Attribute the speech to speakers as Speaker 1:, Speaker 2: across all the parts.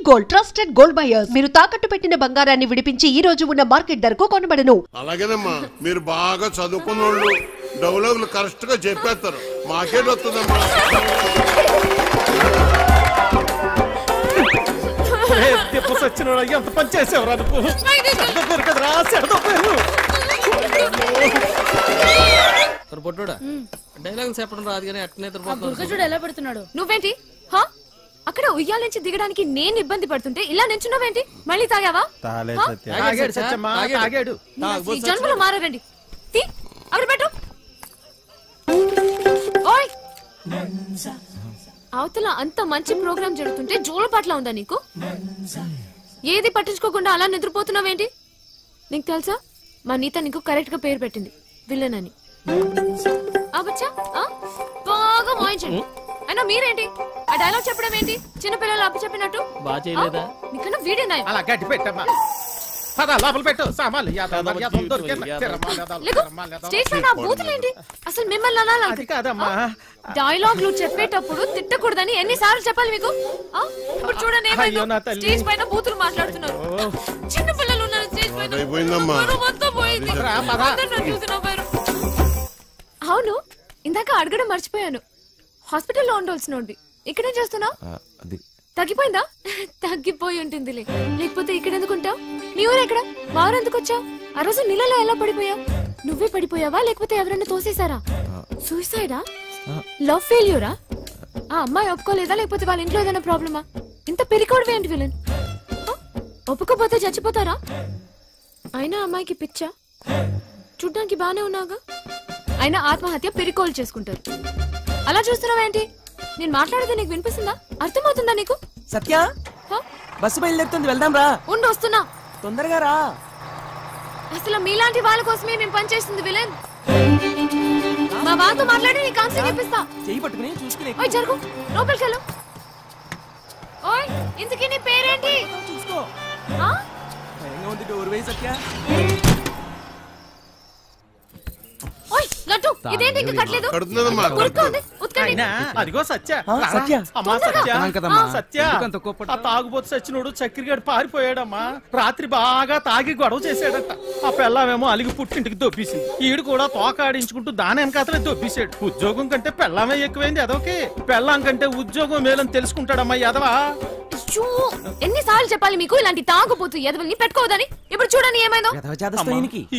Speaker 1: Gold, trusted gold buyers. మీరు తాకట్టు పెట్టిన బంగారాన్ని విడిపించి ఈ రోజు ఉన్న మార్కెట్ ధరకు కొనబడను.
Speaker 2: అలాగేనమ్మా, మీరు బాగా చదువుకున్నోళ్ళు డౌలర్లు కరెక్ట్ గా చెప్పేస్తారు. మాకేట్ వస్తుందమ్మా.
Speaker 3: ఎంత పని చేసేవరా పొట్టుడా డైలాగ్ చెప్పడం రాదు కానీ అట్నే
Speaker 4: చూడు ఎలా పెడుతున్నాడు. నువ్వేంటి అక్కడ ఉయ్యాల నుంచి దిగడానికి నేను ఇబ్బంది పడుతుంటే ఇలా నించున్నావేంటి? మళ్ళీ తాగావా? జన్మలో మారారండి. అక్కడ పెట్టు. ఓయ్ అవతల అంత మంచి ప్రోగ్రామ్ జరుగుతుంటే జోలపాట్లా ఉందా నీకు? ఏది పట్టించుకోకుండా అలా నిద్రపోతున్నావేంటి? నీకు తెలుసా మా నీత నీకు కరెక్ట్ గా పేరు పెట్టింది, విలన్ అని. బాగా వాయించండి. అయినా మీరేంటి ఆ డైలాగ్ చెప్పడం ఏంటి? చిన్నపిల్లలు అప్పు చెప్పినట్టు నీకన్నా వీడియో అసలు మిమ్మల్ని అనాలి. డైలాగ్లు చెప్పేటప్పుడు తిట్టకూడదని ఎన్నిసార్లు చెప్పాలి మీకు? ఇప్పుడు చూడండి స్టేజ్ పైన బూతులు మాట్లాడుతున్నారు. చిన్న పిల్లలు ఉన్నారు స్టేజ్ పైన. అవును, ఇందాక అడగడం మర్చిపోయాను. హాస్పిటల్లో ఉండవలసినోండి ఇక్కడేం చేస్తున్నావు? తగ్గిపోయిందా? తగ్గిపోయి ఉంటుందిలే, లేకపోతే ఇక్కడ ఎందుకుంటావు? నీ ఊరు ఎక్కడ? మా ఊరు ఎందుకు వచ్చావు? ఆ రోజు నీళ్ళలో ఎలా పడిపోయావు? నువ్వే పడిపోయావా లేకపోతే ఎవరైనా తోసేశారా? సూసైడా? లవ్ ఫెయిల్యూరా? ఆ అమ్మాయి ఒప్పుకోలేదా లేకపోతే వాళ్ళ ఇంట్లో ఏదైనా ప్రాబ్లమా? ఇంత పెరికోవడం ఏంటి విలన్? ఒప్పుకోపోతే చచ్చిపోతారా? అయినా అమ్మాయికి పిచ్చా? చూడ్డానికి బానే ఉన్నావుగా. అయినా ఆత్మహత్య పెరికోలు చేసుకుంటారు. అలా చూస్తున్నావేంటి? నేను మాట్లాడేది నీకు వినిపిస్తుందా? అర్థమవుతుందా నీకు?
Speaker 5: సత్య బస్సు బయలుదేరుతుంది, వెళ్దాం రా.
Speaker 4: ఉండు వస్తున్నా,
Speaker 5: తొందరగా రా.
Speaker 4: అసలు మీలాంటి వాళ్ళ కోసమే మేము పనిచేస్తుంది విలన్. మా వాళ్ళతో మాట్లాడి నీ కౌన్సిలింగ్ ఇప్పిస్తా.
Speaker 5: చెయ్యి పట్టుకుని చూసుకుని
Speaker 4: ఓయ్ జరుగు, లోపలికి వెళ్ళు. ఓయ్ ఇంతకీ నీ పేరేంటి?
Speaker 5: చూసుకో. ఉంది డోర్ వేయి సత్య.
Speaker 4: ఓయ్ లడ్డు, ఇదేంటి ఇంకా కట్టలేదు?
Speaker 3: అదిగో సత్య. అమ్మా సత్య, ఆ తాగుబోతు సచ్చినోడు చక్కెరగాడు పారిపోయాడమ్మా. రాత్రి బాగా తాగి గొడవ చేశాడట. ఆ పెళ్ళామేమో అలిగి పుట్టింటికి దొబ్బేసింది. ఈడు కూడా తోకాడించుకుంటూ దాని వెనకాతలే దొబ్బేశాడు. ఉద్యోగం కంటే పెళ్ళామే ఎక్కువైంది ఎదవకి. పెళ్ళాం కంటే ఉద్యోగం మేలని తెలుసుకుంటాడమ్మా ఎదవా.
Speaker 4: ఎన్నిసార్లు చెప్పాలి మీకు ఇలాంటి తాగుపోతూ ఎదవల్ని పెట్టుకోవద్దని? ఇప్పుడు చూడండి ఏమైందో.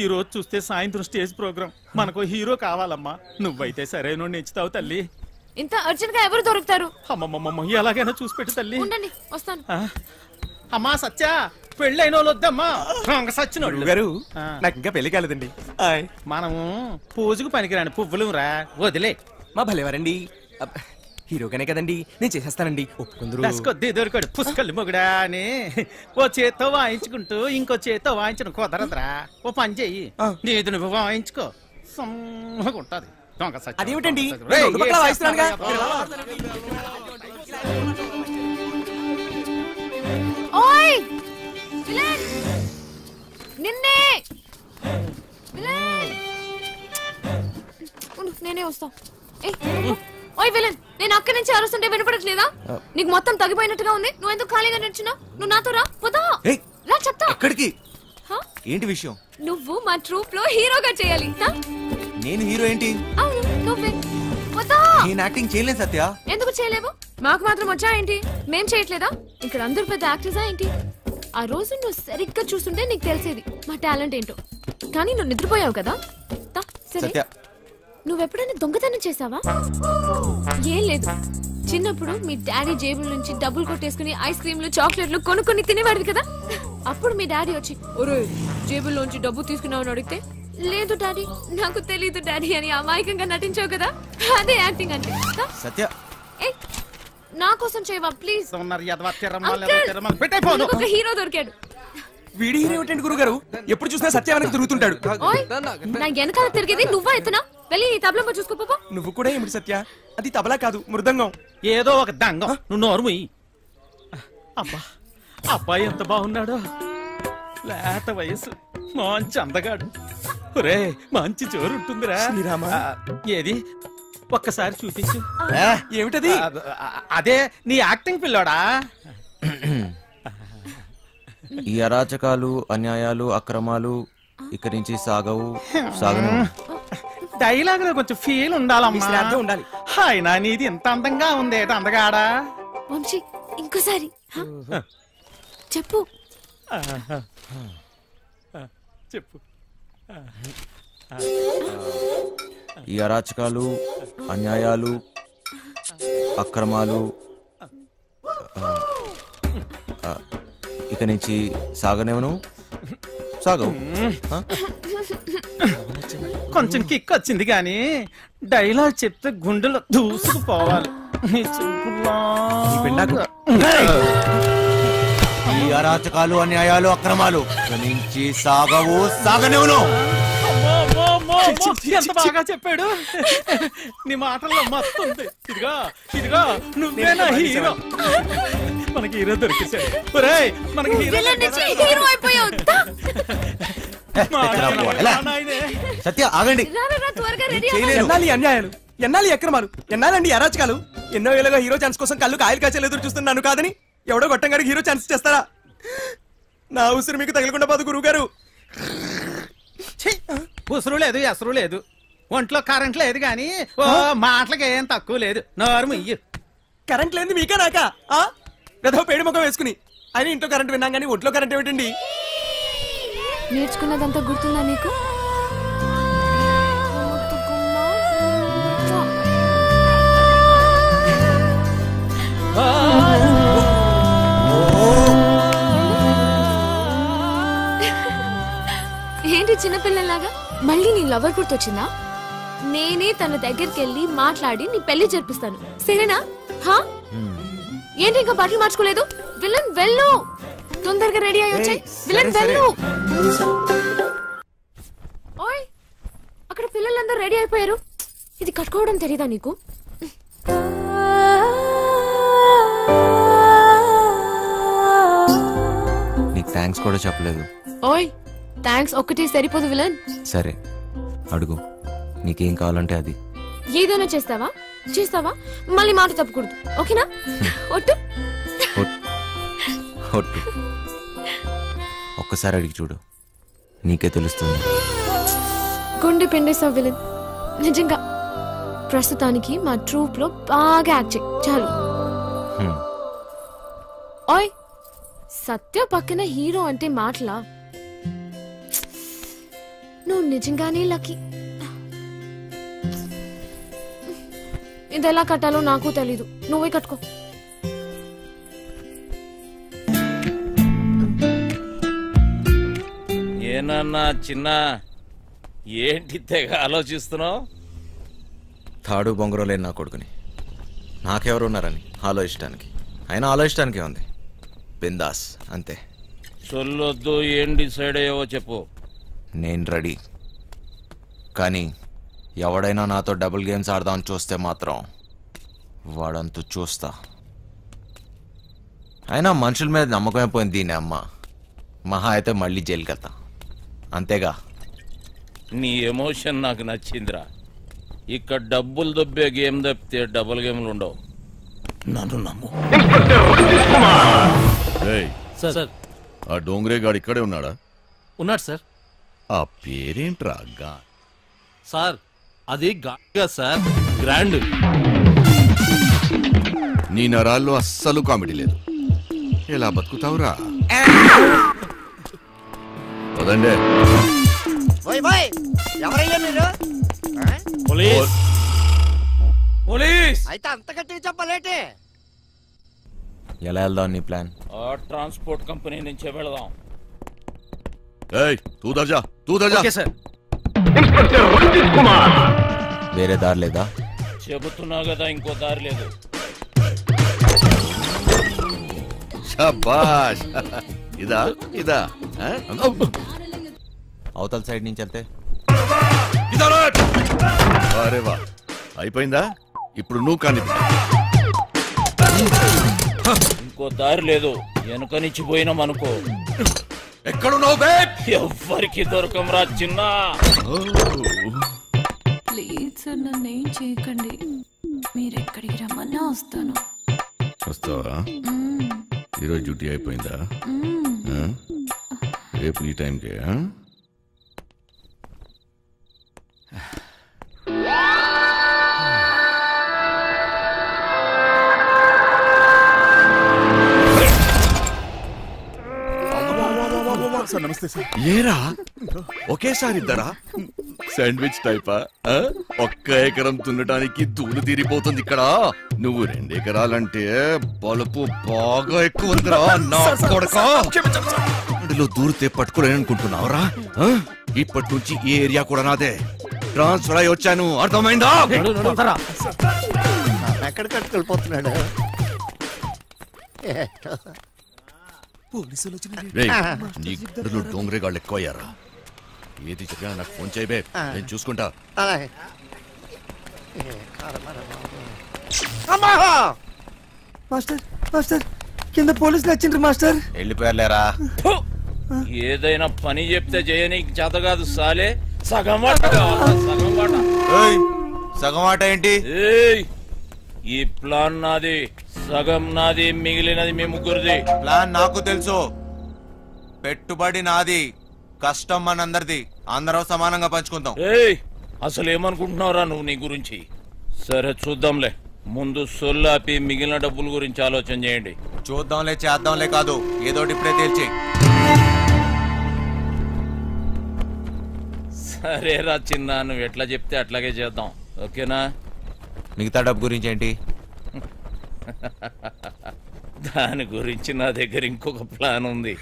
Speaker 3: ఈ రోజు చూస్తే సాయంత్రం స్టేజ్ ప్రోగ్రామ్, మనకు హీరో కావాలమ్మా. నువ్వైతే సరైన ఎంచుతావు తల్లి.
Speaker 4: ఇంత అర్జెంట్ గా ఎవరు దొరుకుతారు?
Speaker 3: అమ్మమ్మమ్మ ఎలాగైనా చూసి పెట్టు తల్లి.
Speaker 4: ఉండండి వస్తాను.
Speaker 3: అమ్మా సత్య, పెళ్ళైన వాళ్ళు వద్దమ్మా. సచ్చినోళ్ళు
Speaker 5: గారు నాకు ఇంకా పెళ్లి కాలేదండి.
Speaker 3: మనము పూజకు పనికిరాని పువ్వులు రా, వదిలే.
Speaker 5: మా భలేవారండి, హీరోగానే కదండి, నేను చేసేస్తానండి.
Speaker 3: ఒప్పుకుందరు దొరికాడు పుష్కలు మొగుడా అని. ఓ చేత్తో వాయించుకుంటూ ఇంకో చేత్తో వాయించడం కుదరదురా. ఓ పని చెయ్యి, నీది నువ్వు వాయించుకో, సమ్మగుంటది.
Speaker 5: అదేమిటండి
Speaker 4: నేనే వస్తా. ఓయ్ విలన్, నేను అక్కడి నుంచి అరుస్తుంటే వినపడట్లేదా? నీకు మొత్తం తగ్గిపోయినట్టుగా ఉంది. నువ్వు ఎందుకు ఖాళీగా నిల్చున్నావు? నువ్వు నాతో రా. పోదా రా, చెప్తా.
Speaker 5: ఎక్కడికి? ఏంటి విషయం?
Speaker 4: నువ్వు మా ట్రూప్ లో హీరోగా చేయాలి.
Speaker 5: నేను హీరో ఏంటి?
Speaker 4: అవును నువ్వే. పోదా.
Speaker 5: నేను యాక్టింగ్ చేయలేదు సత్య.
Speaker 4: ఎందుకు చేయలేవు? మాకు మాత్రం వచ్చా ఏంటి? మేం చేయట్లేదా? ఇక్కడ అందరూ పెద్ద యాక్టర్సా ఏంటి? ఆ రోజు నువ్వు సరిగ్గా చూస్తుంటే నీకు తెలిసేది మా టాలెంట్ ఏంటో. కానీ నువ్వు నిద్రపోయావు కదా. సరే, నువ్వెప్పుడైనా దొంగతనం చేసావా? ఏం లేదు, చిన్నప్పుడు మీ డాడీ జేబుల నుంచి డబ్బులు కొట్టేసుకుని ఐస్ క్రీమ్లు చాక్లెట్లు కొనుక్కొని తినేవాడివి కదా. అప్పుడు మీ డాడీ వచ్చి ఒరే జేబుల్లోంచి డబ్బు తీసుకున్నావు అడిగితే, లేదు డాడీ నాకు తెలీదు డాడీ అని అమాయకంగా నటించావు కదా. అదే యాక్టింగ్ అంటే.
Speaker 5: సత్య
Speaker 4: నా కోసం చేయవా ప్లీజ్? హీరో దొరికాడు.
Speaker 5: వీడి హీరో ఏమిటండి గురుగారు? ఎప్పుడు చూసినా సత్య వెనక తిరుగుతుంటాడు.
Speaker 4: నా వెనకాల తిరిగేది నువ్వా? ఎత్తునా వెళ్ళి తబలా చూసుకోపో.
Speaker 5: నువ్వు కూడా ఏమిటి సత్య? అది తబలా కాదు, మృదంగం.
Speaker 3: ఏదో ఒక దంగం. నువ్వు నోరుముయి. అబ్బా అబ్బాయి ఎంత బాగున్నాడో. లేత వయసు, మంచి అందగాడు. ఒరే మంచి జోరు ఉంటుందిరా. ఏది ఒక్కసారి చూపించు.
Speaker 5: ఏమిటది?
Speaker 3: అదే నీ యాక్టింగ్ పిల్లోడా.
Speaker 5: ఈ అరాచకాలు అన్యాయాలు అక్రమాలు ఇక్కడి నుంచి సాగను.
Speaker 3: డైలాగ్ లో కొంచెం ఫీల్ ఉండాలమ్మా.
Speaker 5: ఉండాలి.
Speaker 3: అయినా నీది ఇంత అందంగా ఉంది అందగాడా.
Speaker 4: వంశీ ఇంకోసారి చెప్పు.
Speaker 3: చెప్పు.
Speaker 5: ఈ అరాచకాలు అన్యాయాలు అక్రమాలు ఇక నుంచి సాగవు.
Speaker 3: కొంచెం కిక్ వచ్చింది కానీ డైలాగ్ చెప్తే గుండెలో దూసుకుపోవాలి.
Speaker 5: ఈ అరాచకాలు అన్యాయాలు అక్రమాలు ఇక నుంచి సాగనివ్వను.
Speaker 3: ఎంత బాగా చెప్పాడు. నీ మాటల్లో మస్తుంది. ఇదిగా నువ్వేనా హీరో. మనకి హీరో దొరికేశాడు. మనకి
Speaker 4: హీరో అయిపోయావు.
Speaker 5: సత్య ఆగండి.
Speaker 6: ఎన్నాలి అన్యాయాలు, ఎన్నాలి అక్రమాలు, ఎన్నాలండి అరాచకాలు. ఎన్నో ఏళ్ళగా హీరో ఛాన్స్ కోసం కళ్ళు కాయలు కాచలు ఎదురు చూస్తున్నాను కాదని ఎవడో గొట్టంగాడికి హీరో ఛాన్స్ చేస్తారా? నా ఉసిరి మీకు తగలకుండా పోదు గురువు గారు.
Speaker 3: ఉసురు లేదు ఎసరు లేదు, ఒంట్లో కరెంట్ లేదు గాని మాటలకి ఏం తక్కువ లేదు. నోరు ముయ్యి.
Speaker 6: కరెంట్ లేదు మీకా నాకా? గదో పేడి ముఖం వేసుకుని అయినా ఇంట్లో కరెంట్ విన్నాం కానీ ఒంట్లో కరెంట్ ఏమిటండి?
Speaker 4: నేర్చుకున్నదంతా గుర్తుందా నీకు? ఏంటి చిన్నపిల్లలాగా మళ్ళీ నీ లవర్ గుర్తొచ్చిందా? నేనే తన దగ్గరికి వెళ్ళి మాట్లాడి నీ పెళ్లి జరిపిస్తాను, సరేనా? ఏంటి ఇంకా బట్టలు మార్చుకోలేదు? విలన్ వెళ్ళు, తొందరగా రెడీ అయ్యి వచ్చాయి. విలన్ వెళ్ళు. ఓయ్ అక్కడ పిల్లలందరూ రెడీ అయిపోయారు. ఇది కట్టుకోవడం తెలీదా నీకు?
Speaker 5: నీకు థ్యాంక్స్ కూడా చెప్పలేదు.
Speaker 4: ఓయ్ థ్యాంక్స్ ఒక్కటే సరిపోదు విలన్.
Speaker 5: సరే అడుగు, నీకేం కావాలంటే అది.
Speaker 4: ఏదైనా చేస్తావా మళ్ళీ మాట తప్పకూడదు, ఓకేనా? ఒట్టు.
Speaker 5: ఒక్కసారి అడిగి చూడు, నీకే తెలుస్తుంది.
Speaker 4: గుండె పిండేసావు విలన్. నిజంగా ప్రస్తుతానికి మా ట్రూప్ లో బాగా యాక్ట్ చేయి చాలు. ఓయ్ సత్య పక్కన హీరో అంటే మాటలా? నువ్వు నిజంగానే లక్కీ. ఇది ఎలా కట్టాలో నాకు తెలీదు, నువ్వే కట్టుకో.
Speaker 7: ఏనన్నా చిన్న, ఏంటి తెగ ఆలోచిస్తున్నావు?
Speaker 5: తాడు బొంగరం లేని నా కొడుకుని నాకెవరున్నారని ఆలోచించడానికి. అయినా ఆలోచించడానికే ఉంది. బిందాస్ అంతే.
Speaker 7: చొల్లొద్దు, ఏం డిసైడ్ అయ్యావో చెప్పు.
Speaker 5: నేను రెడీ, కానీ ఎవడైనా నాతో డబుల్ గేమ్స్ ఆడదామని చూస్తే మాత్రం వాడంతూ చూస్తా. అయినా మనుషుల మీద నమ్మకమే పోయింది దీని అమ్మ. మహా అయితే మళ్ళీ జైలుకి వెళ్తా, అంతేగా.
Speaker 7: నీ ఎమోషన్ నాకు నచ్చిందిరా. ఇక్కడ డబ్బులు దొబ్బే గేమ్ తప్పితే డబుల్ గేమ్లు ఉండవు, నన్ను నమ్ము.
Speaker 8: సార్ ఆ డోంగ్రే గాడు ఇక్కడే ఉన్నాడా?
Speaker 9: ఉన్నాడు సార్.
Speaker 8: ఆ పేరేంట్రా?
Speaker 9: సార్ అది గా సార్, గ్రాండ్.
Speaker 8: నీ నరాల్లో అస్సలు కామెడీ లేదు. ఎలా బతుకుతావురా? వదండే.
Speaker 10: ఎవరయ్యా మీరు?
Speaker 7: పోలీస్
Speaker 10: అయితే అంత గట్టిగా చెప్పలేటే.
Speaker 5: ఎలా వెళ్దాం నీ ప్లాన్?
Speaker 7: ఆ ట్రాన్స్పోర్ట్ కంపెనీ నుంచే వెళదాం.
Speaker 8: తూ దర్జా.
Speaker 9: సార్
Speaker 5: వేరే దారి లేదా?
Speaker 7: చెబుతున్నా కదా, ఇంకో దారి లేదు.
Speaker 8: శభాష్. ఇదా
Speaker 5: అవతల సైడ్ నుంచి వెళ్తే
Speaker 8: అరే వా, అయిపోయిందా? ఇప్పుడు నువ్వు కానీ
Speaker 7: ఇంకో దారి లేదు. వెనుక నుంచి పోయినాం అనుకో.
Speaker 8: ఎక్కడున్నావు?
Speaker 7: ఎవ్వరికి దొరకంరా చిన్న.
Speaker 11: ప్లీజ్ సార్ నన్ను ఏం చేయకండి, మీరు ఎక్కడికి రమ్మన్నా వస్తాను.
Speaker 8: వస్తావా? ఈరోజు డ్యూటీ అయిపోయిందా? రేపు ఈ టైంకే ఏరా ఒకేసారి ఇద్దరా శాండ్విచ్ టైపా ఒక్క ఎకరం దున్నటానికి దూలు తీరిపోతుంది ఇక్కడ నువ్వు 2 ఎకరాలంటే బలుపు బాగా ఎక్కువ ఉందిరా నా కొడకా అందులో దూరితే పట్టుకోలేననుకుంటున్నావురా ఇప్పటి నుంచి ఈ ఏరియా కూడా నాదే ట్రాన్స్ఫర్ అయి వచ్చాను అర్థమైందా
Speaker 10: ఎక్కడికి వెళ్ళిపోతున్నాడు
Speaker 8: నీకు డోంగరే గాళ్ళు ఎక్కువ అయ్యారా ఏది చెప్పినా నాకు ఫోన్ చేయబే నేను చూసుకుంటా
Speaker 10: మాస్టర్ మాస్టర్ కింద పోలీసులు వచ్చిండ్రు మాస్టర్
Speaker 5: వెళ్ళిపోయారులేరా
Speaker 7: ఏదైనా పని చెప్తే చేయనీకి చేత కాదు సాలే సగం వాట కావాలా సగం వాట
Speaker 5: సగం వాట ఏంటి
Speaker 7: ఈ ప్లాన్ నాది సగం నాది మిగిలినది మీ ముగ్గురిది
Speaker 5: ప్లాన్ నాకు తెలుసు పెట్టుబడి నాది కష్టం మనందరిది అందరం సమానంగా పంచుకుందాం
Speaker 7: అసలు ఏమనుకుంటున్నావురా నువ్వు నీ గురించి సరే చూద్దాంలే ముందు సొల్లాపి మిగిలిన డబ్బుల గురించి ఆలోచన చేయండి
Speaker 5: చూద్దాంలే చేద్దాంలే కాదు ఏదోటి ఇప్పుడే తేల్చి
Speaker 7: సరేరా చిన్న నువ్వు ఎట్లా చెప్తే అట్లాగే చేద్దాం ఓకేనా
Speaker 5: మిగతా డబ్బు గురించి ఏంటి
Speaker 7: దాని గురించి నా దగ్గర ఇంకొక ప్లాన్ ఉంది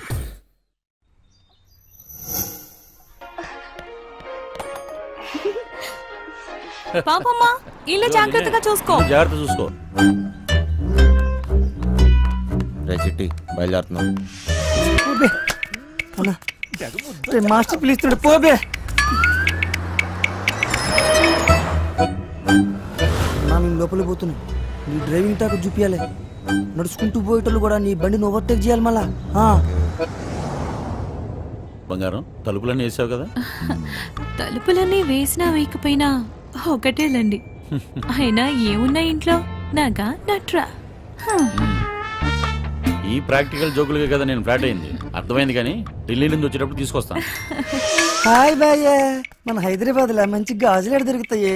Speaker 11: పాపమ్మా ఇల్లు జాగ్రత్తగా చూసుకో
Speaker 9: జాగ్రత్త చూసుకో
Speaker 5: చిట్టి బయలుదేరుతున్నాం
Speaker 10: మాస్టర్ పిలుస్తున్నాడు పోబే మేము లోపలికి పోతున్నాం నీ డ్రైవింగ్ టాక్ చూపించాలి నడుచుకుంటూ పోయేటోళ్ళు కూడా నీ బండిని ఓవర్టేక్ చేయాలి మళ్ళా
Speaker 9: బంగారం తలుపులన్నీ వేసావు కదా
Speaker 11: తలుపులన్నీ వేసినా వేయకపోయినా ఒకటేలండి అయినా ఏమున్నా ఇంట్లో నాగా నట్రా
Speaker 9: ఈ ప్రాక్టికల్ జోకులుగా కదా నేను ఫ్లాట్ అయింది అర్థమైంది కానీ ఢిల్లీ నుంచి వచ్చేటప్పుడు తీసుకొస్తాను
Speaker 10: హాయ్ భయ్య మన హైదరాబాద్ లో మంచి గాజులు ఎక్కడ దొరుకుతాయి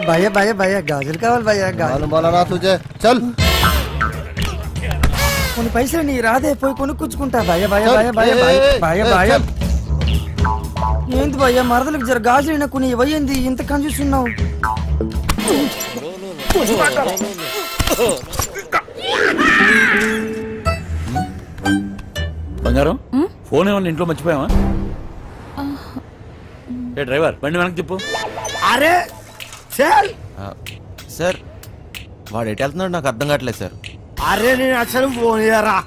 Speaker 10: భయ్య భయ్య భయ్య గాజులు కావాలి భయ్య కొన్ని పైసలు నీ రాదే పోయి కొనుక్కుంటా భయ్య భయ్య భయ్య భయ్య భయ్య భయ్య ఏంటి భయ్య మరదలకు జర గాజులు కొన్ని ఇవ్వండి ఇంత కన్ఫ్యూస్తున్నావు
Speaker 9: బంగారం ఫోన్ ఏమన్నా ఇంట్లో మర్చిపోయావా ఏ డ్రైవర్ బండి వెనక్కి తిప్పు
Speaker 10: అరే
Speaker 5: సార్ వాడు ఎటు వెళ్తున్నాడు నాకు అర్థం కావట్లేదు సార్
Speaker 10: అరే నేను అసలు ఫోన్ చేయరా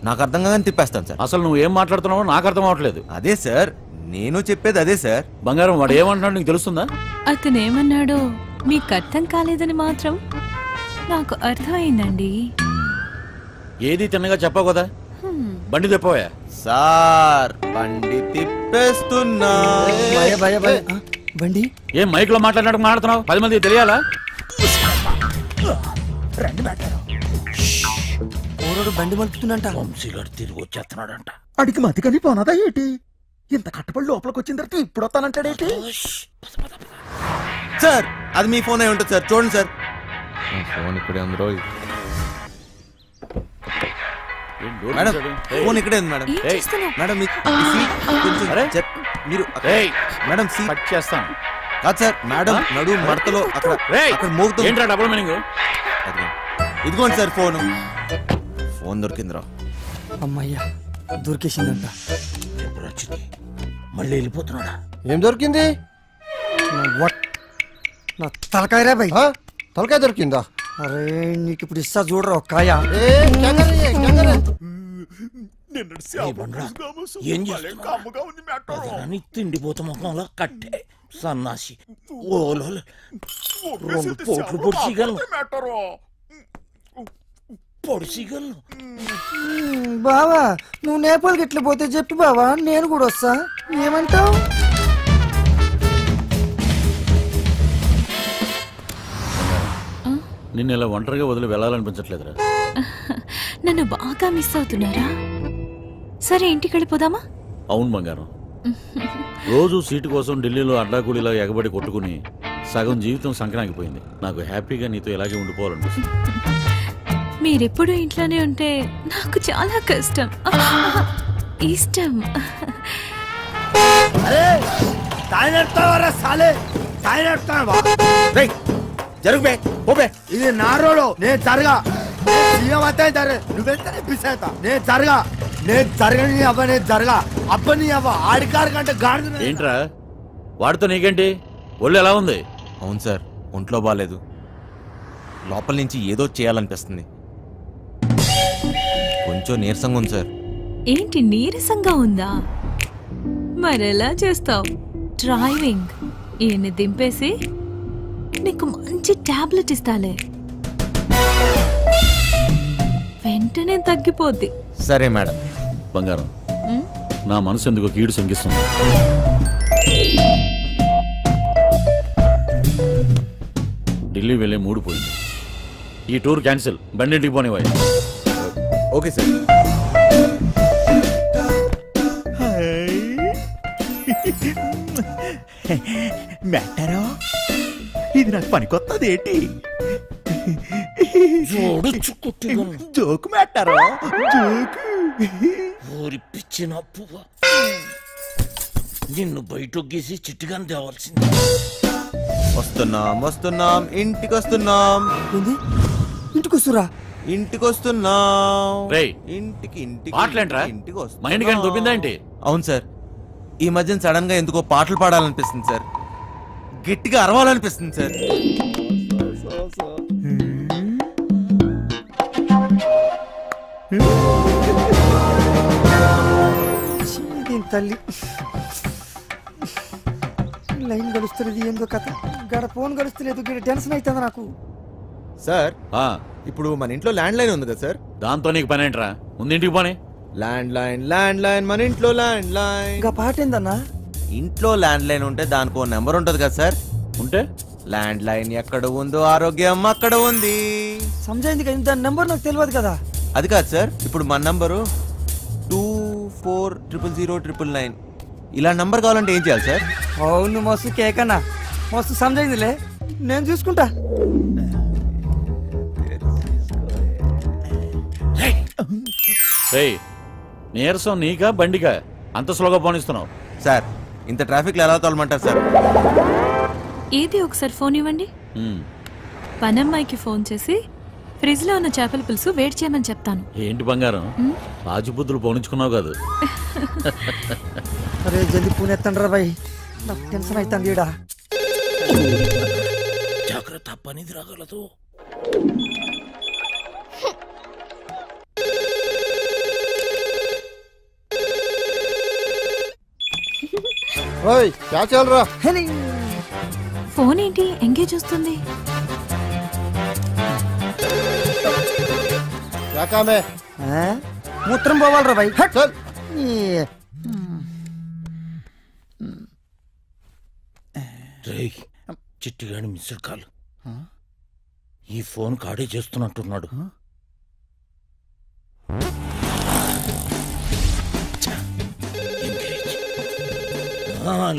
Speaker 5: నాకు అర్థం కాదని తిప్పేస్తాను సార్
Speaker 9: అసలు నువ్వు ఏం మాట్లాడుతున్నావో నాకు అర్థం అవట్లేదు
Speaker 5: అదే సార్ నేను చెప్పేది అదే సార్
Speaker 9: బంగారం వాడు ఏమంటున్నాడు నీకు తెలుస్తుందా
Speaker 11: అతను ఏమన్నాడో మీకు అర్థం కాలేదని మాత్రం నాకు అర్థమైందండి
Speaker 9: ఏది తిన్నగా చెప్పావు కదా బండి తిప్పవా
Speaker 5: సార్ బండి తిప్పేస్తున్నా
Speaker 10: బండి
Speaker 9: ఏం మైక్ లో మాట్లాడుతున్నావు 10 మంది తెలియాలా
Speaker 10: బండి మలుపుతున్నంట
Speaker 3: వంశీగాడు తిరిగి వచ్చేస్తున్నాడంట అడిగి మతికని పోనదా ఏంటి ఇంత కట్టుబడి లోపలికి వచ్చిన తర్వాత ఇప్పుడు వస్తానంటాడేంటి
Speaker 5: సార్ అది మీ ఫోన్ అయి ఉంటుంది సార్ చూడండి సార్ ఫోన్ ఇక్కడే ఉంది రోజు మేడం ఫోన్ ఇక్కడే ఉంది మేడం మేడం మీరు మేడం
Speaker 9: కట్ చేస్తాను
Speaker 5: కాదు సార్ మేడం నడు మడతలో అక్కడ మోగుతుంది
Speaker 9: ఏంట్రా డబుల్ మీనింగ్
Speaker 5: ఇదిగోండి సార్ ఫోన్ ఫోన్ దొరికిందిరా
Speaker 10: అమ్మయ్యా దొరికేసిందంట
Speaker 3: మళ్ళీ వెళ్ళిపోతున్నాడా
Speaker 10: ఏం దొరికింది నా తలకాయరా భయ్ తలకాయ దొరికిందా అరే నీకు ఇప్పుడు ఇస్తా చూడరా ఒక్కాయ
Speaker 3: ఏం చేస్తున్నావు తిండిపోతా ముఖంలో కట్టే సన్నాసి ఓలో 2 పోట్లు పొడిసిగలను
Speaker 10: బావా నువ్వు నేపాల్కి ఎట్లా పోతే చెప్పి బావా నేను కూడా వస్తా ఏమంటావు
Speaker 9: నిన్ను ఇలా ఒంటరిగా వదిలి వెళ్ళాలనిపించట్లేదురా
Speaker 11: నన్ను బాగా మిస్ అవుతున్నారా? సరే ఇంటికి వెళ్ళిపోదామా?
Speaker 9: అవును బంగారం, రోజు సీటు కోసం ఢిల్లీలో అడ్డాకూలీలా ఎగబడి కొట్టుకుని సగం జీవితం సంక్రాంతిపోయింది. నాకు హ్యాపీగా నీతో ఇలాగే ఉండిపోవాలనిపిస్తుంది.
Speaker 11: మీరెప్పుడు ఇంట్లోనే ఉంటే నాకు చాలా కష్టం, ఇష్టం.
Speaker 12: ఇది నా రోడ్, నేను జరగా నువ్వెంత పిసేత నేను జరగా నేను జరగని అవ్వ నేను జరగా అబ్బని అవ్వ ఆడికారు కంటే గాడి.
Speaker 9: ఏంట్రా వాడితో నీకేంటి? ఒళ్ళు ఎలా ఉంది?
Speaker 5: అవును సార్, ఒంట్లో బాగాలేదు. లోపల నుంచి ఏదో చేయాలనిపిస్తుంది. కొంచెం నీరసంగా ఉంది సార్.
Speaker 11: ఏంటి నీరసంగా ఉందా? మరెలా చేస్తావు? డ్రైవింగ్ ఈయన్ని దింపేసి నీకు మంచి టాబ్లెట్ ఇస్తాలే, వెంటనే తగ్గిపోద్ది.
Speaker 5: సరే మేడం.
Speaker 9: బంగారం, నా మనసు ఎందుకో కీడు శంకిస్తుంది. ఢిల్లీ వెళ్ళే మూడు పోయింది. ఈ టూర్ క్యాన్సిల్, బండింటికి పోనివ్వాలి.
Speaker 5: Okay sir.
Speaker 13: మెట్టారో ఇది నాకు పనికొత్తది ఏంటి? జోకు మెట్టారో జోకు.
Speaker 7: ఊరి పిచ్చిన పువ్వ, నిన్ను బయటకు గీసి చిట్టుగాని తేవాల్సింది.
Speaker 5: వస్తున్నాం వస్తున్నాం, ఇంటికి వస్తున్నాం.
Speaker 10: ఇంటికి వస్తురా?
Speaker 5: ఇంటికి వస్తున్నాం.
Speaker 9: ఇంటికి దొబ్బిందా ఏంటి?
Speaker 5: అవును సార్, ఈ మధ్యన సడన్ గా ఎందుకో పాటలు పాడాలనిపిస్తుంది సార్, గట్టిగా అరవాలనిపిస్తుంది సార్.
Speaker 10: తల్లి లైన్ గడుస్తున్నది, ఏందో కథ. గడ ఫోన్ గడుస్తలేదు, టెన్షన్ అవుతుంది నాకు.
Speaker 5: సార్ ఇప్పుడు మన ఇంట్లో ల్యాండ్ లైన్ ఉంది కదా సార్,
Speaker 9: దాంతో నీకు పని ఏంట్రా? ముందు ఇంటికి పోనీ.
Speaker 5: ల్యాండ్ లైన్ మన ఇంట్లో ల్యాండ్ లైన్.
Speaker 10: ఇంకా పాట ఏందన్నా?
Speaker 5: ఇంట్లో ల్యాండ్ లైన్ ఉంటే దానికి ఓ నెంబర్ ఉంటది కదా సార్.
Speaker 9: ఉంటే
Speaker 5: ల్యాండ్ లైన్ ఎక్కడ ఉందో ఆరోగ్యం అక్కడ ఉంది.
Speaker 10: సమజైంది కదా, దాని నెంబర్ నాకు తెలియదు కదా.
Speaker 5: అది కాదు సార్, ఇప్పుడు మన నంబరు 240009. ఇలా నంబర్ కావాలంటే ఏం చేయాలి సార్?
Speaker 10: అవును మస్తు కేకన్నా, మస్తు సమజైందిలే, నేను చూసుకుంటా.
Speaker 9: నీరసం నీకా బండికా అంత స్లోగా పోనిస్తున్నావు?
Speaker 5: సార్ ఇంత ట్రాఫిక్ లో ఎలా తోలమంటారు సార్?
Speaker 11: ఏది ఒకసారి ఫోన్ ఇవ్వండి. పనమ్మాయికి ఫోన్ చేసి ఫ్రిడ్జ్ లో ఉన్న చేపల పులుసు వేడి చేయమని చెప్తాను.
Speaker 9: ఏంటి బంగారం, రాజుబుద్ధులు పోనించుకున్నావు కాదు?
Speaker 10: అరే జల్దీ పూణె ఎత్తండ్రా బాయ్, నాకు టెన్షన్ అవుతుంది ఈడ.
Speaker 7: జాగ్రత్త, పనిది రాగలదు.
Speaker 11: ఫోన్ ఏంటి ఎంగేజ్ వస్తుంది?
Speaker 10: మూత్రం పోవాలరా బాయ్.
Speaker 7: చిట్టిగాడి మిస్డ్ కాల్. ఈ ఫోన్ కాడే చేస్తున్నట్టున్నాడు.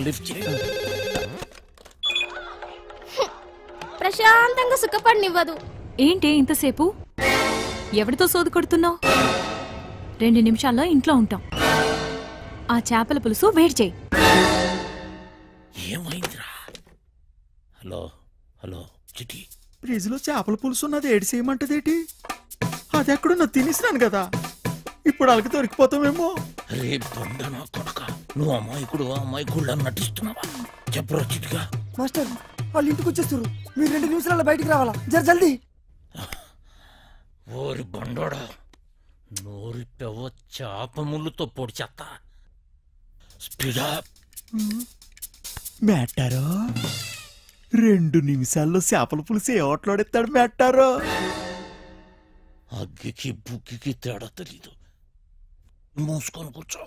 Speaker 7: లిఫ్ట్ చేయి.
Speaker 4: ప్రశాంతంగా సుఖపడినివ్వదు.
Speaker 11: ఏంటి ఇంతసేపు? ఎవరితో సోదు కొడుతున్నావు? 2 నిమిషాల్లో ఇంట్లో ఉంటాం. ఆ చేపల పులుసు వేడి చేయి.
Speaker 7: ఏమైందిరా? హలో హలో చిటి,
Speaker 13: ఫ్రిడ్జ్ లో చేపల పులుసు ఉన్నది ఏడు చేయమంటదేటి? అది ఎక్కడున్నా తినేసినాను కదా, ఇప్పుడు అలాగే దొరికిపోతామేమో.
Speaker 7: రే బండ నా కొడుక, నువ్వు అమాయకుడు అమాయకుడు నటిస్తున్నావా? చెప్పరా చిటిగా.
Speaker 10: మాస్టర్ వాళ్ళు ఇంటికి వచ్చేస్తారు, మీరు 2 నిమిషాల్లో బయటికి రావాలా, జల్దీ.
Speaker 7: ఓరి బండోడా, నోరి పెవ్వ చేప ముళ్ళుతో పొడి చెత్త. స్పీడా
Speaker 13: మెట్టారో 2 నిమిషాల్లో చేపల పులుసు ఏ ఓట్లాడెత్తాడు మెట్టారో.
Speaker 7: అగ్గికి బుగ్గికి తేడా తెలీదు. మూసుకొని కూర్చో.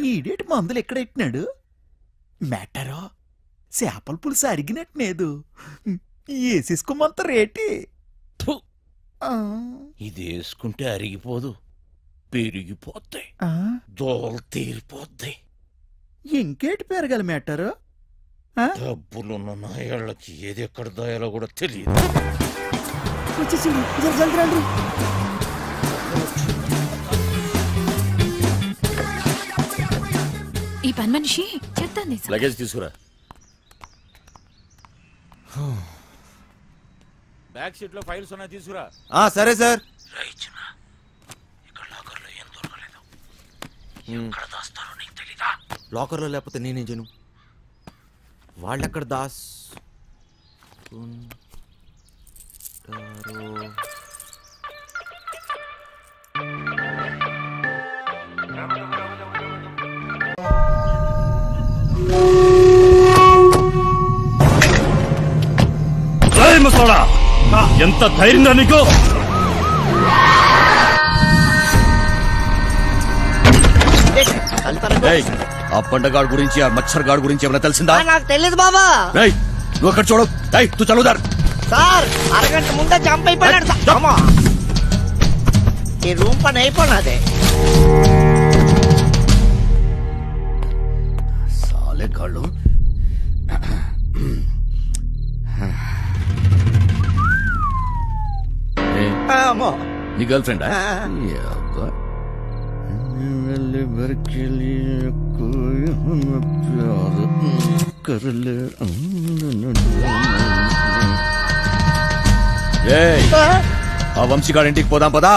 Speaker 13: ఈడేటి మందులు ఎక్కడ ఎట్టినాడు? మెట్టరో చేపల పులుసు అరిగినట్లేదు, వేసేసుకోమంత రేటి.
Speaker 7: ఇది వేసుకుంటే అరిగిపోదు, పెరిగిపోతాయి, దోలు తీరిపోద్ది.
Speaker 13: ఇంకేటి పెరగాలి మెట్టరు?
Speaker 7: డబ్బులున్న నాయాళ్ళకి ఏది ఎక్కడ దాయాలో కూడా తెలియదు.
Speaker 11: ఈ పని మనిషి చెప్తాను.
Speaker 9: లగేజ్ తీసుకురా. బ్యాక్ సీట్ లో ఫైల్స్ ఉన్నాయి, తీసుకురా.
Speaker 5: సరే సార్. లాకర్లో లేకపోతే నేనేం చేయను? వాళ్ళెక్కడ దాస్
Speaker 14: ఎంత ధైర్యంగా నీకు?
Speaker 8: ఆ పండగాడు గురించి, ఆ మచ్చర్ గాడు గురించి ఏమైనా తెలిసిందా?
Speaker 10: నాకు తెలియదు బాబా.
Speaker 8: నువ్వు అక్కడ చూడు. తు చదువుదారు
Speaker 10: సార్, అరగంట ముందే జంప్ అయిపోయినాడు సార్. ఈ రూమ్ పని అయిపోయినదే.
Speaker 8: సాలే గాళ్ళు. నీ గర్ల్ ఫ్రెండ్? ఆ వంశీగాడి ఇంటికి పోదాం పదా.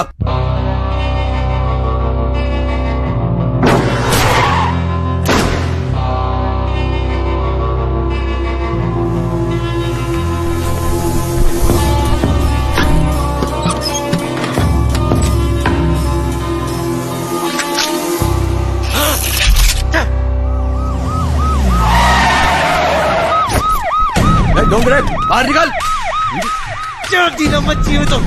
Speaker 10: జీవితం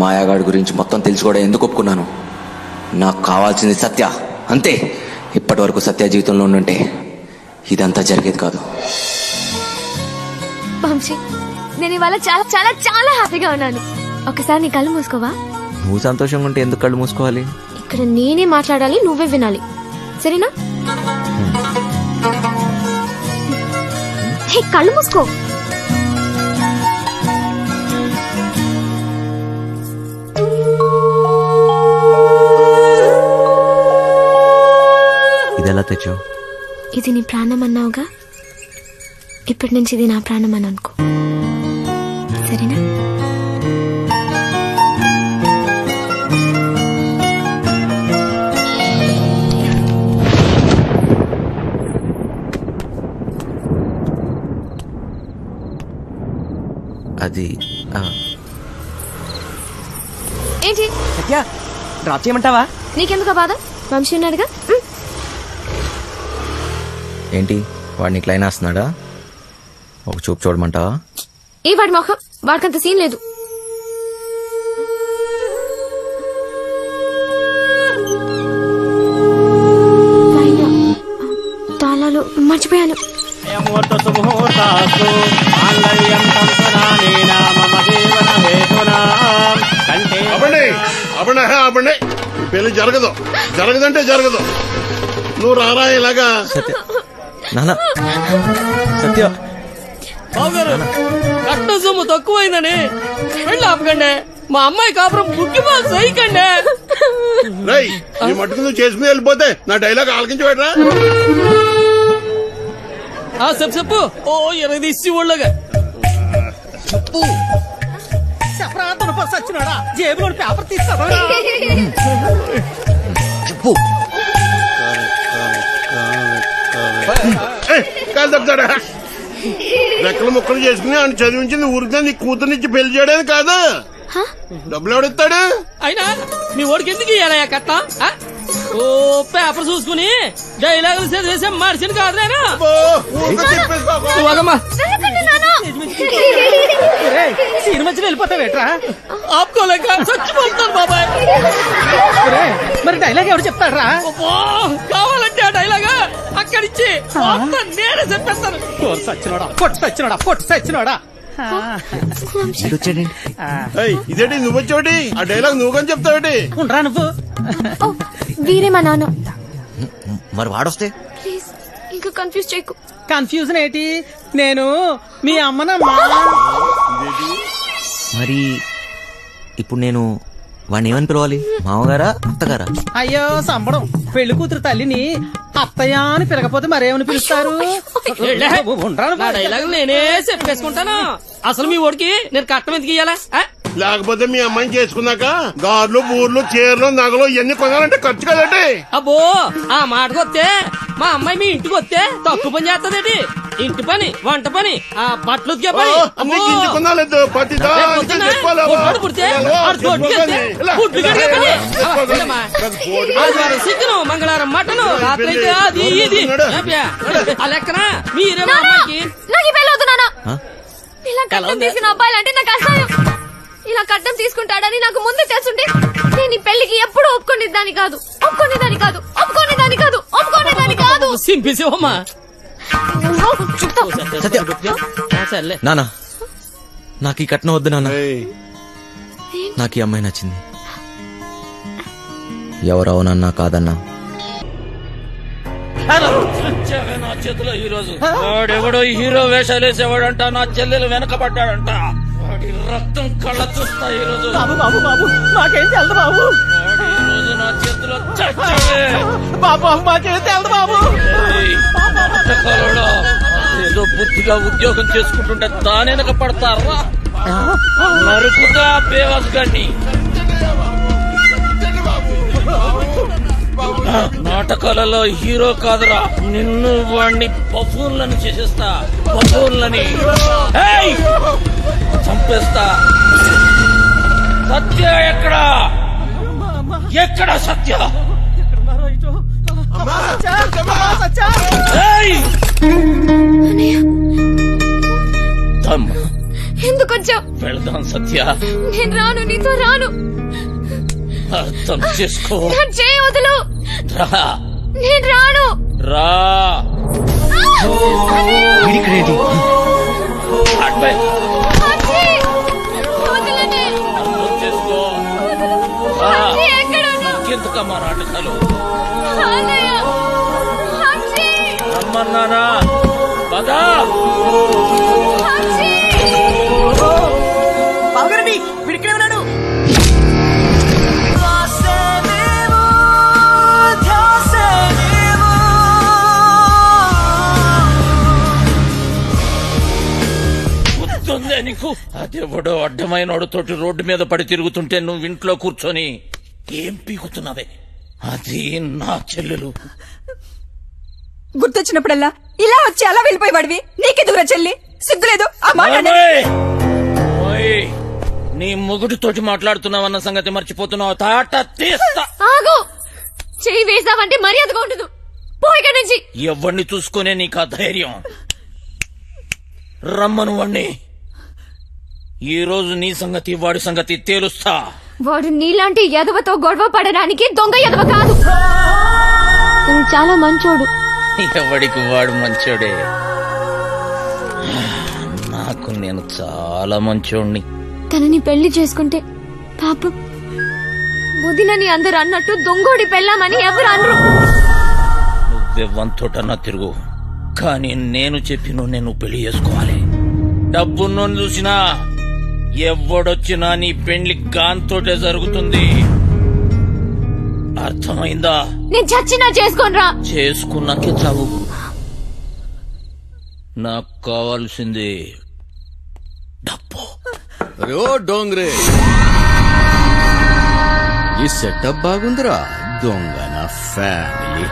Speaker 15: మాయాగాడి గురించి మొత్తం తెలిసి కూడా ఎందుకు ఒప్పుకున్నాను? నాకు కావాల్సింది సత్య, అంతే. ఇప్పటి వరకు సత్య జీవితంలో ఉండుంటే ఇదంతా జరిగేది కాదు.
Speaker 4: వంశీ, నేను ఇవాళ చాలా చాలా చాలా హ్యాపీగా ఉన్నాను. ఒకసారి నీ కళ్ళు మూసుకోవా?
Speaker 15: నువ్వు సంతోషంగా ఉంటే ఎందుకు కళ్ళు మూసుకోవాలి?
Speaker 4: ఇక్కడ నేనే మాట్లాడాలి, నువ్వే వినాలి, సరేనా? హే, కళ్ళు మూసుకో.
Speaker 15: ఇదెలా తెచ్చావు?
Speaker 4: ఇది నీ ప్రాణం అన్నావుగా, ఇప్పటి నుంచి ఇది నా ప్రాణం అని అనుకో, సరేనా?
Speaker 15: అది
Speaker 4: ఏంటి?
Speaker 6: సత్య, డ్రాప్ చేయమంటావా?
Speaker 4: నీకెందుకు బాధ? వంశీ ఉన్నాడుగా.
Speaker 15: ఏంటి వాడిని క్లైన్ వేస్తున్నాడా? ఒక చూపు చూడమంటావా?
Speaker 4: ఏ వాడి మొహం, వాడికంత సీన్ లేదు. తాళాలు మర్చిపోయాను.
Speaker 2: పెళ్లి జరగదు, జరగదంటే జరగదు. నువ్వు రారా ఇలాగా.
Speaker 15: సత్య,
Speaker 16: కట్ట సొమ్ము తక్కువైందని పెళ్ళి ఆపకండి. మా అమ్మాయి కాపురం బుక్కి బాగా సైకండి.
Speaker 2: ఈ మట్టుకు నువ్వు చేసి వెళ్ళిపోతే నా డైలాగ్ ఆలకించబెట్టరా.
Speaker 16: చెప్పు. ఓ 20 తీసి ఊళ్ళగా
Speaker 3: చెప్పు. చెప్పరా, తన బస్సు వచ్చినాడా? జేబులో పేపర్ తీస్తావా?
Speaker 15: డబ్బు.
Speaker 2: రెక్కలు ముక్కలు చేసుకుని ఆయన చదివించింది ఊరికే నీ కూతురునిచ్చి పెళ్లి చేయడానికి కాదా? డబ్బులు ఎవడిస్తాడు?
Speaker 16: అయినా మీ ఓడికి ఎందుకు ఇయ్యాలయ్యా కట్నం? ఓ పేపర్ చూసుకుని డైలాగులు చదివేసే మనిషిని కాదు నేను.
Speaker 3: సినిమా వెళ్ళిపోతావేట్రా?
Speaker 16: ఆపుకోలేక చచ్చిపోతాను బాబాయ్.
Speaker 3: మరి డైలాగ్ ఎవరు చెప్తాడ్రా?
Speaker 16: కావాలంటే ఆ డైలాగా అక్కడిచ్చి నేనే చెప్పేస్తాను.
Speaker 3: సచ్చినోడా
Speaker 2: ఇదేంటి నువ్వు వచ్చావుటి? ఆ డైలాగ్ నువ్వు కానీ చెప్తావుటి?
Speaker 3: ఉండరా నువ్వు?
Speaker 4: వీరే మా నాన్న.
Speaker 15: మరి వాడొస్తే
Speaker 4: ప్లీజ్ ఇంకా కన్ఫ్యూజ్ చేయకు.
Speaker 3: కన్ఫ్యూజన్ ఏంటి? నేను మీ అమ్మనమ్మా.
Speaker 15: మరి ఇప్పుడు నేను వాడిని ఏమని పిలవాలి? మామగారా అత్తగారా?
Speaker 3: అయ్యో సంబడం, పెళ్లి కూతురు తల్లిని అత్తయ్య అని పిలకపోతే మరేమని పిలుస్తారు?
Speaker 16: డైలాగ్ నేనే చెప్పేసుకుంటాను. అసలు మీ ఓడికి నేను కట్నం ఎందుకు ఇయ్యాలా?
Speaker 2: లేకపోతే మీ అమ్మాయిని చేసుకున్నాక గార్లు బూర్లు చీరలు నగలు ఇవన్నీ కొనాలంటే ఖర్చు కదండి.
Speaker 16: అబ్బో ఆ మాటకు వస్తే మా అమ్మాయి మీ ఇంటికి వస్తే తక్కువ పని చేస్తదేటి? ఇంటి పని, వంట పని, ఆ బట్టలు ఉతికే పని. చికెన్, మంగళవారం మటన్, రాత్రి అయితే అది ఇది ఆ లెక్కన మీరే మా అమ్మాయికి.
Speaker 4: ఇలా కట్నం తీసుకున్న అబ్బాయిలంటే నాకు అసహ్యం. ఇలా కట్నం తీసుకుంటాడని నాకు ముందే తెలుసుంటే నేను ఈ పెళ్లికి ఎప్పుడు ఒప్పుకునేదాన్ని కాదు.
Speaker 16: సింపిసివమ్మా.
Speaker 15: నానా నాకు ఈ కట్నం వద్దు నాన్న. నాకు ఈ అమ్మాయి నచ్చింది. ఎవరవునన్నా కాదన్నా
Speaker 7: నా చేతిలో ఈ రోజు వాడెవడో హీరో వేషాలు వేసేవాడంట. నా చెల్లెలు వెనకబడ్డాడంట. వాడి రక్తం కళ్ళ చూస్తా ఈ రోజు.
Speaker 3: బాబు బాబు బాబు నాకేం తెలదు బాబు.
Speaker 7: ఈ రోజు నా చేతిలో చచ్చావే
Speaker 3: బాబు. మాకేం తెలదు బాబు.
Speaker 7: ఏదో బుద్ధిగా ఉద్యోగం చేసుకుంటుంటే దాని వెనక పడతారా? నరుకుతా బేవాస్ గాని. నాటకాలలో హీరో కాదురా, నిన్ను వాణ్ణి బఫూన్లను చేసేస్తా. బఫూన్లని చంపేస్తా. సత్య ఎక్కడా? ఎక్కడ సత్య?
Speaker 4: ఎందుకు వచ్చావు?
Speaker 7: వెళదాం సత్య.
Speaker 4: నేను రాను, నీతో రాను.
Speaker 7: అర్థం చేసుకో.
Speaker 4: వదులు. నేను రాను.
Speaker 7: రా. ఎందుకమ్మా నాటకాలు? రమ్మన్నానా? పదా.
Speaker 10: బావగారండి వీడిక్కడే ఉన్నాడు.
Speaker 7: గుర్తుందే నీకు? అదెవడో అడ్డమైన తోటి రోడ్డు మీద పడి తిరుగుతుంటే నువ్వు ఇంట్లో కూర్చొని ఏం పీకుతున్నావే? అది నా చెల్లెలు.
Speaker 14: గుర్తొచ్చినప్పుడల్లా ఇలా వచ్చి అలా వెళ్ళిపోయేవాడివి. నీకెదుగురా చెల్లి? సిగ్గులేదు?
Speaker 7: నీ మొగుడితోటి మాట్లాడుతున్నావన్న సంగతి మర్చిపోతున్నావు. తాట తీస్తా.
Speaker 4: ఆగు. చెయ్యి వేసావంటే మర్యాదగా ఉండదు. పో ఇక్కడి నుంచి.
Speaker 7: ఎవరిని చూసుకునే నీకు ఆ ధైర్యం? రమ్మను వాణ్ణి. ఈ రోజు నీ సంగతి వాడి సంగతి తేలుస్తా.
Speaker 4: వాడు నీలాంటి ఎదవతో గొడవ పడడానికి దొంగ ఎదవ కాదు. చాలా మంచోడు.
Speaker 7: ఎవడికి వాడు మంచోడే. నాకు నేను చాలా మంచోడిని.
Speaker 4: తనని పెళ్లి చేసుకుంటే పాపం వదినని అందరు అన్నట్టు దొంగోడి పెళ్ళామని ఎవరు అనరు.
Speaker 7: నువ్వెవ్వంతోటన్నా తిరుగు, కానీ నేను చెప్పిన నేను పెళ్లి చేసుకోవాలి. డబ్బున్నో చూసినా ఎవడొచ్చినా నీ పెళ్లి గాంతోటే జరుగుతుంది. అర్థమైందా?
Speaker 4: నేను చచ్చినా చేసుకోనరా.
Speaker 7: చేసుకున్నాకే చావు. నాకు కావాల్సింది డబ్బు.
Speaker 8: రో డోంగ్రే, ఈ సెటప్ బాగుందిరా. దొంగ నా ఫ్యామిలీ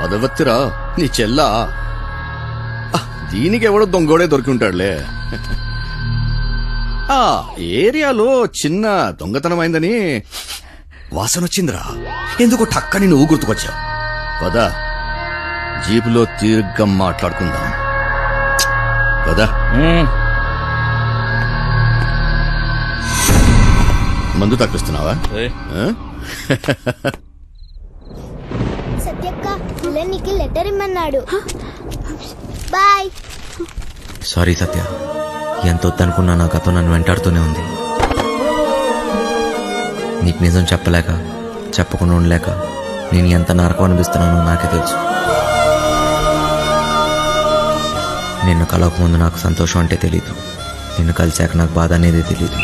Speaker 8: అదవత్తిరా నీ చెల్లా దీనికి ఎవడో దొంగోడే దొరికి ఉంటాడులే. ఆ ఏరియాలో చిన్న దొంగతనం అయిందని వాసన వచ్చిందిరా. ఎందుకో టక్కని నువ్వు గుర్తుకొచ్చావు. పదా జీపులో తీర్ఘంగా మాట్లాడుకుందాం పదా. మందు తప్పిస్తున్నావా?
Speaker 17: సత్యక్క నీకు లెటర్ ఇమ్మన్నాడు. బాయ్.
Speaker 15: సారీ సత్య, ఎంత వద్దనుకున్నా నా గతం నన్ను వెంటాడుతూనే ఉంది. నీకు నిజం చెప్పలేక చెప్పకుండా ఉండలేక నేను ఎంత నరకం అనిపిస్తున్నానో నాకే తెలుసు. నిన్ను కలవకముందు నాకు సంతోషం అంటే తెలీదు, నిన్ను కలిశాక నాకు బాధ అనేది తెలీదు.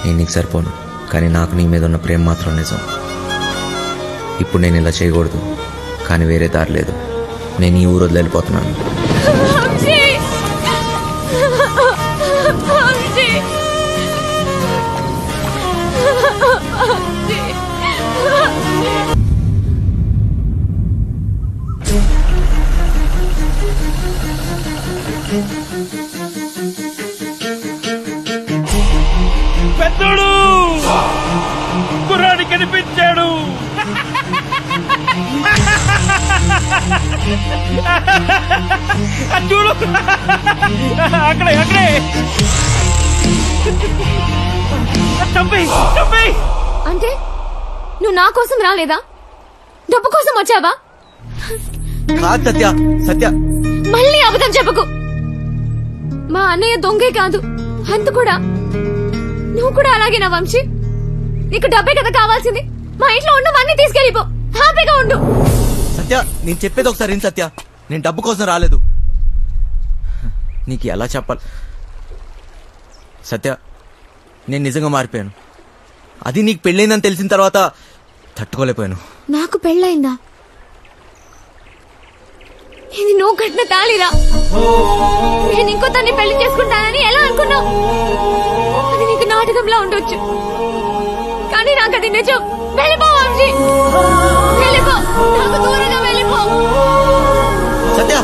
Speaker 15: నేను నీకు సరిపోను, కానీ నాకు నీ మీద ఉన్న ప్రేమ మాత్రం నిజం. ఇప్పుడు నేను ఇలా చేయకూడదు, కానీ వేరే దారి లేదు. నేను ఈ ఊరు వదిలి వెళ్ళిపోతున్నాను.
Speaker 7: పెద్దోడు కుర్రాడి కనిపించాడు. చూడు అక్కడే అక్కడే.
Speaker 4: అంటే నువ్వు నా కోసం రాలేదా? డబ్బు కోసం వచ్చావా?
Speaker 15: సత్య సత్య
Speaker 4: మళ్ళీ అబద్ధం చెప్పకు. మా అన్నయ్య దొంగే కాదు అంత కూడా. నువ్వు కూడా అలాగే నా వంశీ. నీకు డబ్బే కదా కావాల్సింది. మా ఇంట్లో ఉండవన్నీ తీసుకెళ్ళిపో, హ్యాపీగా ఉండు.
Speaker 15: సత్య నేను చెప్పేది ఒకసారి సత్య, నేను డబ్బు కోసం రాలేదు. నీకు ఎలా చెప్పాలి సత్య, నేను నిజంగా మారిపోయాను. అది నీకు పెళ్ళైందని తెలిసిన తర్వాత తట్టుకోలేకపోయాను.
Speaker 4: నాకు పెళ్ళైందా? ఇది నువ్వు కట్టిన తాళిరా. నేను ఇంకో తన్ని పెళ్లి చేసుకుంటానని ఎలా అనుకున్నావు? అది నీకు నాటకంలా ఉండొచ్చు, కానీ నాకు అది నిజం. వెళ్ళిపో వంశీ, వెళ్ళిపో, నాకు దూరంగా వెళ్ళిపో.
Speaker 15: సత్య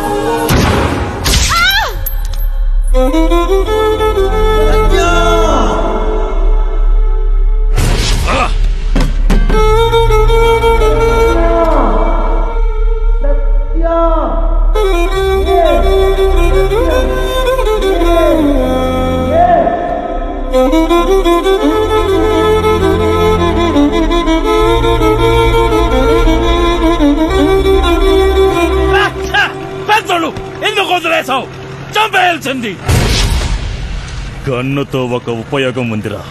Speaker 7: పెద్దలు ఎందుకు వదిలేసావు? చంపేయాల్సింది. గన్నుతో ఒక ఉపయోగం ఉందిరా.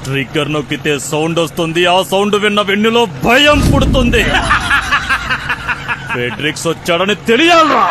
Speaker 7: ట్రిగ్గర్ నొక్కితే సౌండ్ వస్తుంది. ఆ సౌండ్ విన్న వెన్నులో భయం పుడుతుంది. ఫెడ్రిక్స్ వచ్చాడని తెలియాలరా.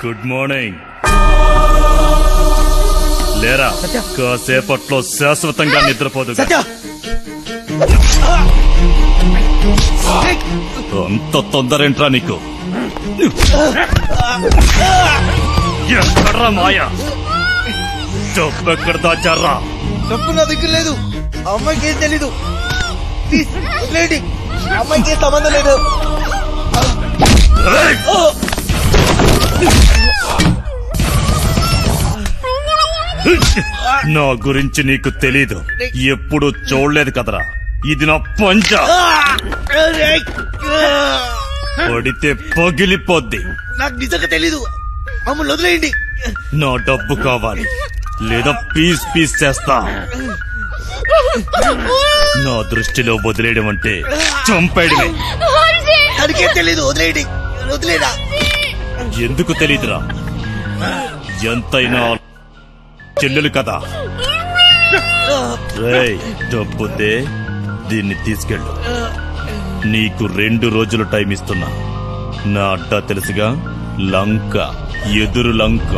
Speaker 18: Good morning. లేరా, కాసేపట్లో శాశ్వతంగా నిద్రపోదు. అంత తొందరేంట్రా నీకు? ఎక్కడ్రా మాయా? డబ్బెక్కడ దాచారా?
Speaker 6: డబ్బు నా దగ్గర లేదు. అమ్మాయికి ఏం తెలీదు. అమ్మాయికి సంబంధం లేదు.
Speaker 18: నా గురించి నీకు తెలీదు. ఎప్పుడు చూడలేదు కదరా. ఇది నా పంచ. పడితే పగిలిపోద్ది.
Speaker 6: నాకు నిజంగా తెలీదు. మమ్మల్ని వదిలేయండి.
Speaker 18: నా డబ్బు కావాలి, లేదా పీస్ పీస్ చేస్తా. నా దృష్టిలో వదిలేయడం అంటే చంపేయడమే.
Speaker 6: తనకేం తెలీదు. వదిలేయండి. వదిలేరా.
Speaker 18: ఎందుకు తెలీదురా? ఎంతైనా చెల్లెలు కదా. రేయ్, డబ్బుదే, దీన్ని తీసుకెళ్ళు. నీకు 2 రోజులు టైం ఇస్తున్నా. నా అడ్డా తెలుసుగా, లంక, ఎదురు లంక.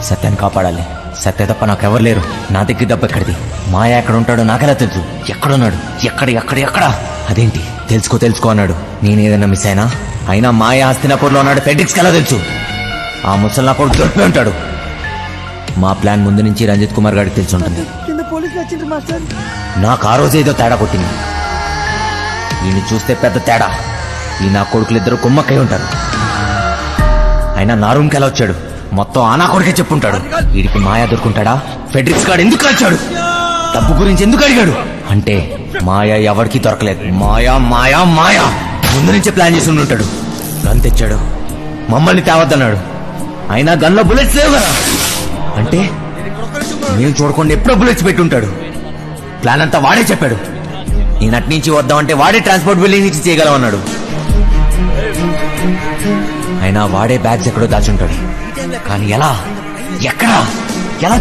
Speaker 15: సత్యాన్ని కాపాడాలి. సత్య తప్ప నాకెవరు లేరు. నా దగ్గర డబ్బు ఎక్కడిది? మాయ ఎక్కడ ఉంటాడో నాకెలా తెలుసు? ఎక్కడున్నాడు? ఎక్కడ? అదేంటి? తెలుసుకో అన్నాడు. నేనేదన్నా మిస్ అయినా మాయ హస్తినాపూర్లో ఉన్నాడు. ఫెడ్రిక్స్కి ఎలా తెలుసు? ఆ ముసల్లా కొడుకు దొరికిపోయి ఉంటాడు. మా ప్లాన్ ముందు నుంచి రంజిత్ కుమార్ గారికి తెలిసి ఉంటుంది. నాకు ఆ రోజు ఏదో తేడా కొట్టింది. ఈయన చూస్తే పెద్ద తేడా. ఈ నా కొడుకులిద్దరు కుమ్మక్కై ఉంటారు. అయినా నా రూమ్కి ఎలా వచ్చాడు? మొత్తం ఆ నా కొడుకే చెప్పుంటాడు. వీడికి మాయా దొరుకుంటాడా? ఫెడ్రిక్స్ గాడు ఎందుకు వచ్చాడు? డబ్బు గురించి ఎందుకు అడిగాడు? అంటే మాయా ఎవరికి దొరకలేదు. మాయా ముందు నుంచే ప్లాన్ చేసి ఉంటాడు. గన్ తెచ్చాడు, మమ్మల్ని తేవద్దన్నాడు. అయినా గన్లో బుల్లెట్స్ లేవు కదా. అంటే మేము చూడకుండా ఎప్పుడో బుల్లెట్స్ పెట్టుంటాడు. ప్లాన్ అంతా వాడే చెప్పాడు. నేను అటు నుంచి వద్దామంటే వాడే ట్రాన్స్పోర్ట్ బిల్డింగ్ నుంచి చేయగలమన్నాడు. అయినా వాడే బ్యాగ్స్ ఎక్కడో దాచుంటాడు. కానీ ఎలా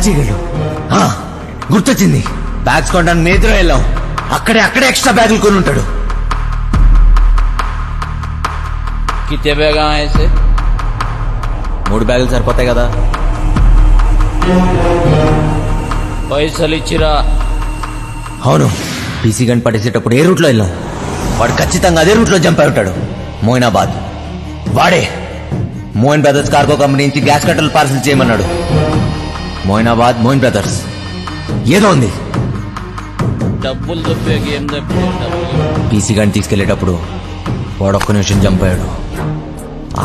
Speaker 15: చేయగలడు? గుర్తొచ్చింది. బ్యాగ్స్ కొనడానికి మేద్రో వెళ్ళాం. అక్కడే ఎక్స్ట్రా బ్యాగులు కొని ఉంటాడు.
Speaker 7: कितने बैग आए ऐसे?
Speaker 15: 3 బ్యాగులు సరిపోతాయి కదా.
Speaker 7: పైసలు ఇచ్చిరా?
Speaker 15: అవును. పీసీ గన్ పట్టేసేటప్పుడు ఏ రూట్లో వెళ్ళాం? వాడు ఖచ్చితంగా అదే రూట్లో జంప్ అయి ఉంటాడు. మోయినాబాద్. వాడే మోయిన్ బ్రదర్స్ కార్గో కంపెనీ నుంచి గ్యాస్ కట్టలు పార్సల్ చేయమన్నాడు. మోయినాబాద్, మోయిన్ బ్రదర్స్ ఏదో ఉంది.
Speaker 7: డబ్బులు తప్పే గేమ్ తప్పే.
Speaker 15: పీసీ గన్ తీసుకెళ్లేటప్పుడు వాడు ఒక్క నిమిషం జంప్ అయ్యాడు.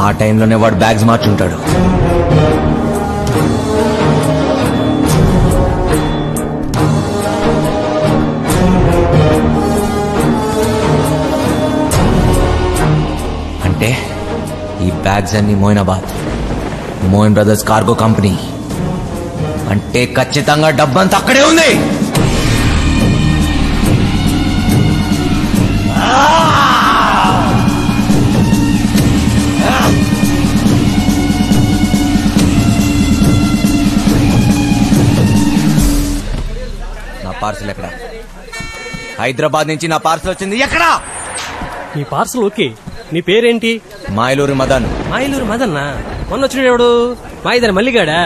Speaker 15: ఆ టైంలోనే వాడు బ్యాగ్స్ మార్చుంటాడు. అంటే ఈ బ్యాగ్స్ అన్ని Moinabad, Moin brothers cargo company. అంటే ఖచ్చితంగా డబ్బంతా అక్కడే ఉంది. నా పార్సల్ ఎక్కడ? హైదరాబాద్ నుంచి నా పార్సల్ వచ్చింది. ఎక్కడా?
Speaker 19: నీ పార్సల్ ఓకే. నీ పేరేంటి?
Speaker 15: మాయలూరి మదన్.
Speaker 19: మాయలూరు మదన్నా? మొన్న వచ్చినాడు ఎవడు? మాయిదాని మల్లిగాడా?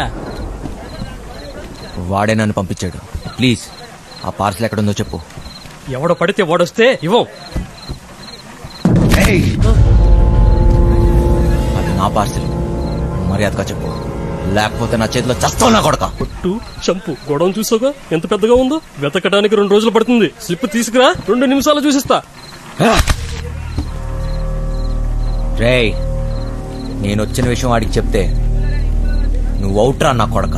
Speaker 15: వాడే నన్ను పంపించాడు. ప్లీజ్ ఆ పార్సల్ ఎక్కడుందో చెప్పు.
Speaker 19: ఎవడో పడితే వాడొస్తే ఇవ్వం.
Speaker 15: అది నా పార్సల్. మర్యాదగా చెప్పు, లేకపోతే నా చేతిలో చస్తావు నా కొడక.
Speaker 19: పొట్టు చంపు. గొడవ చూసావుగా ఎంత పెద్దగా ఉందో. వెతకడానికి 2 రోజులు పడుతుంది. స్లిప్ తీసుకురా, 2 నిమిషాలు చూసిస్తా.
Speaker 15: రేయ్, నేను వచ్చిన విషయం వాడికి చెప్తే నువ్వు అవుట్రా నా కొడక.